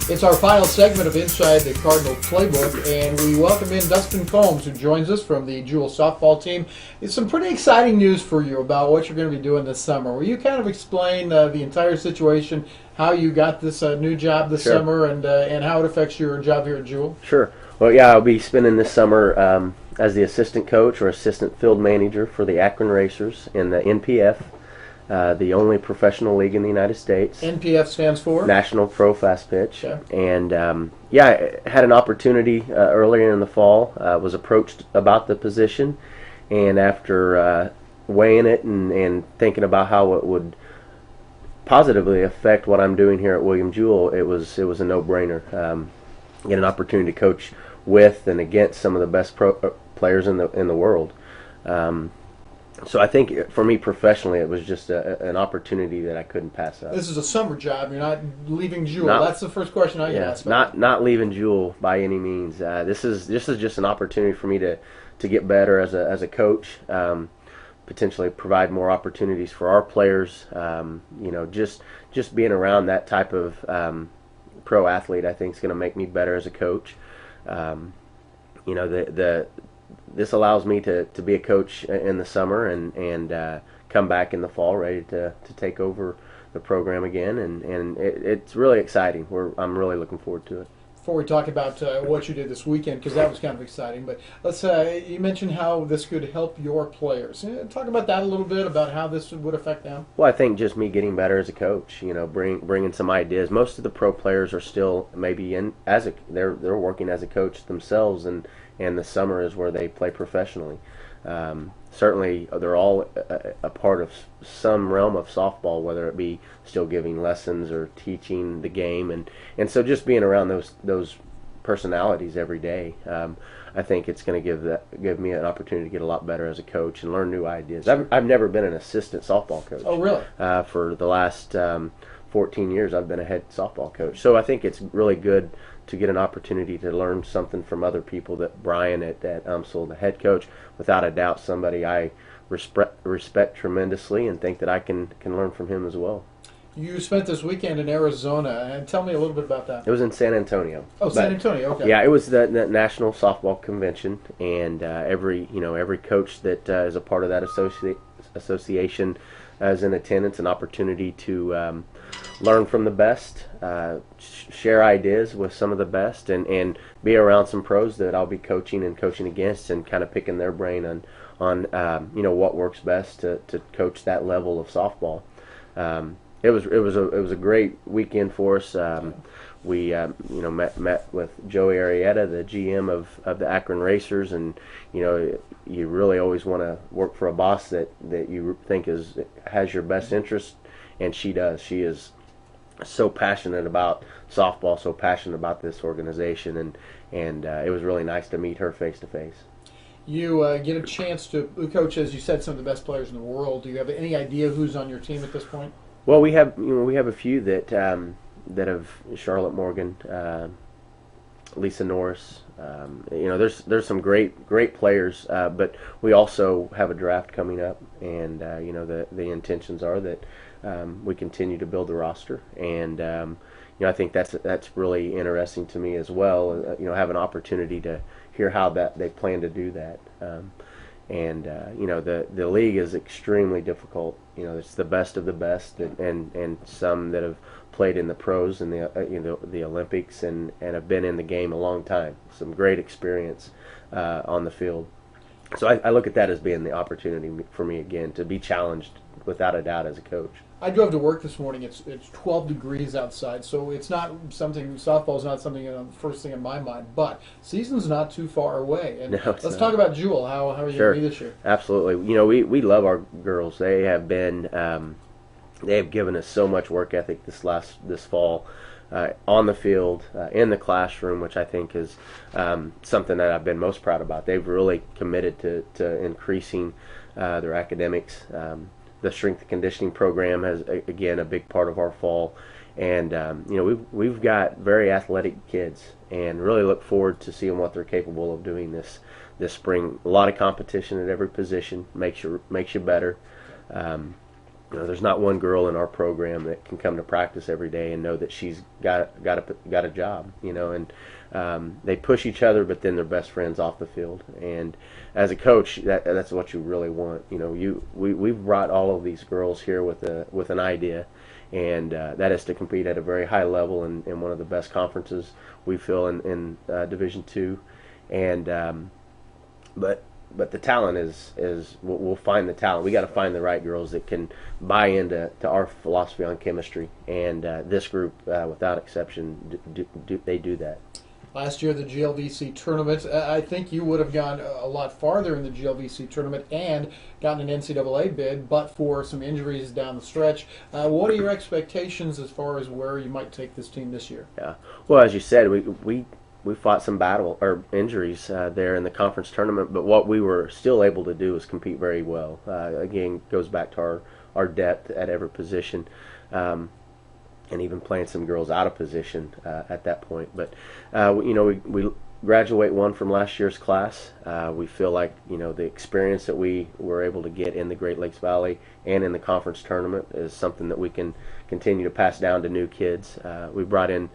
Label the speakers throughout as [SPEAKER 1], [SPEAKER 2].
[SPEAKER 1] It's our final segment of Inside the Cardinal Playbook, and we welcome in Dustin Combs, who joins us from the Jewell softball team. It's some pretty exciting news for you about what you're going to be doing this summer. Will you kind of explain the entire situation, how you got this new job this
[SPEAKER 2] Sure.
[SPEAKER 1] summer, and how it affects your job here at Jewell?
[SPEAKER 2] Sure. Well, yeah, I'll be spending this summer as the assistant coach or assistant field manager for the Akron Racers in the NPF, the only professional league in the United States.
[SPEAKER 1] NPF stands for?
[SPEAKER 2] National Pro Fast Pitch.
[SPEAKER 1] Okay.
[SPEAKER 2] And I had an opportunity earlier in the fall. Was approached about the position, and after weighing it and thinking about how it would positively affect what I'm doing here at William Jewell, it was a no-brainer. Get an opportunity to coach with and against some of the best players in the world. So I think for me professionally, it was just an opportunity that I couldn't pass up.
[SPEAKER 1] This is a summer job. You're not leaving Jewell. That's the first question I get asked.
[SPEAKER 2] Not leaving Jewell by any means. This is just an opportunity for me to get better as a coach. Potentially provide more opportunities for our players. Just being around that type of pro athlete, I think, is going to make me better as a coach. This allows me to be a coach in the summer and come back in the fall ready to take over the program again, and it's really exciting. I'm really looking forward to it.
[SPEAKER 1] Before we talk about what you did this weekend, because that was kind of exciting, but you mentioned how this could help your players. Talk about that a little bit, about how this would affect them.
[SPEAKER 2] Well, I think just me getting better as a coach, bringing some ideas. Most of the pro players are still maybe they're working as a coach themselves, and the summer is where they play professionally. Certainly, they're all a part of some realm of softball, whether it be still giving lessons or teaching the game, and so just being around those personalities every day, I think it's going to give me an opportunity to get a lot better as a coach and learn new ideas. I've never been an assistant softball coach.
[SPEAKER 1] Oh, really?
[SPEAKER 2] For the last 14 years, I've been a head softball coach. So I think it's really good to get an opportunity to learn something from other people. That Brian at UMSL, the head coach, without a doubt, somebody I respect tremendously, and think that I can learn from him as well.
[SPEAKER 1] You spent this weekend in Arizona, and tell me a little bit about that.
[SPEAKER 2] It was in San Antonio.
[SPEAKER 1] Oh, San Antonio, okay.
[SPEAKER 2] Yeah, it was the National Softball Convention, and every coach that is a part of that association is in attendance, an opportunity to learn from the best, share ideas with some of the best, and be around some pros that I'll be coaching against, and kind of picking their brain on what works best to coach that level of softball. It was a great weekend for us. We met with Joey Arrieta, the GM of the Akron Racers, and you really always want to work for a boss that you think has your best interest, and she does. She is so passionate about softball, so passionate about this organization, and it was really nice to meet her face to face.
[SPEAKER 1] You get a chance to coach, as you said, some of the best players in the world. Do you have any idea who's on your team at this point?
[SPEAKER 2] Well, we have a few that have Charlotte Morgan, Lisa Norris. There's some great players, but we also have a draft coming up, and the intentions are that we continue to build the roster, and I think that's really interesting to me as well. Have an opportunity to hear how they plan to do that. The league is extremely difficult. It's the best of the best, and some that have played in the pros and the Olympics and have been in the game a long time. Some great experience on the field. So I look at that as being the opportunity for me again to be challenged without a doubt as a coach.
[SPEAKER 1] I drove to work this morning. It's 12 degrees outside, so it's not something. Softball's not something the first thing in my mind. But season's not too far away. And let's talk about Jewell. How are you going to be this year?
[SPEAKER 2] Absolutely. We love our girls. They have been they have given us so much work ethic this fall. On the field, in the classroom, which I think is something that I've been most proud about. They've really committed to increasing their academics. The strength and conditioning program has, again, a big part of our fall. And, we've got very athletic kids, and really look forward to seeing what they're capable of doing this spring. A lot of competition at every position makes you better. there's not one girl in our program that can come to practice every day and know that she's got a job, and they push each other, but then they're best friends off the field. And as a coach, that's what you really want. We've brought all of these girls here with an idea, and that is to compete at a very high level in one of the best conferences we feel in Division II, and but the talent is we'll find the talent. We got to find the right girls that can buy into our philosophy on chemistry, and this group, without exception, they do that.
[SPEAKER 1] Last year, the GLVC tournament, I think you would have gone a lot farther in the GLVC tournament and gotten an NCAA bid, but for some injuries down the stretch. What are your expectations as far as where you might take this team this year?
[SPEAKER 2] Yeah, well, as you said, we fought some battle or injuries there in the conference tournament, but what we were still able to do is compete very well. Again, goes back to our depth at every position, and even playing some girls out of position at that point. But we graduate one from last year's class. We feel like the experience that we were able to get in the Great Lakes Valley and in the conference tournament is something that we can continue to pass down to new kids. We brought in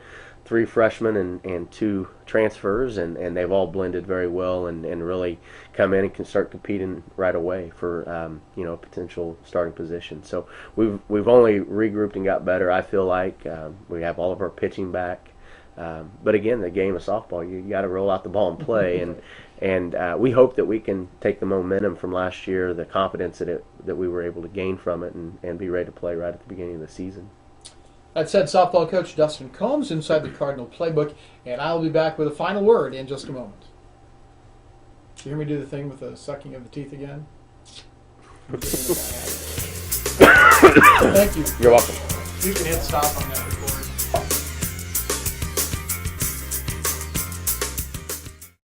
[SPEAKER 2] 3 freshmen and 2 transfers, and they've all blended very well and really come in and can start competing right away for a potential starting position. So we've only regrouped and got better. I feel like we have all of our pitching back, but again, the game of softball, you got to roll out the ball and play, and we hope that we can take the momentum from last year, the confidence that we were able to gain from it, and be ready to play right at the beginning of the season.
[SPEAKER 1] That said, softball coach Dustin Combs inside the Cardinal Playbook, and I'll be back with a final word in just a moment. Did you hear me do the thing with the sucking of the teeth again? Thank you.
[SPEAKER 2] You're welcome.
[SPEAKER 1] You can hit stop on that recording.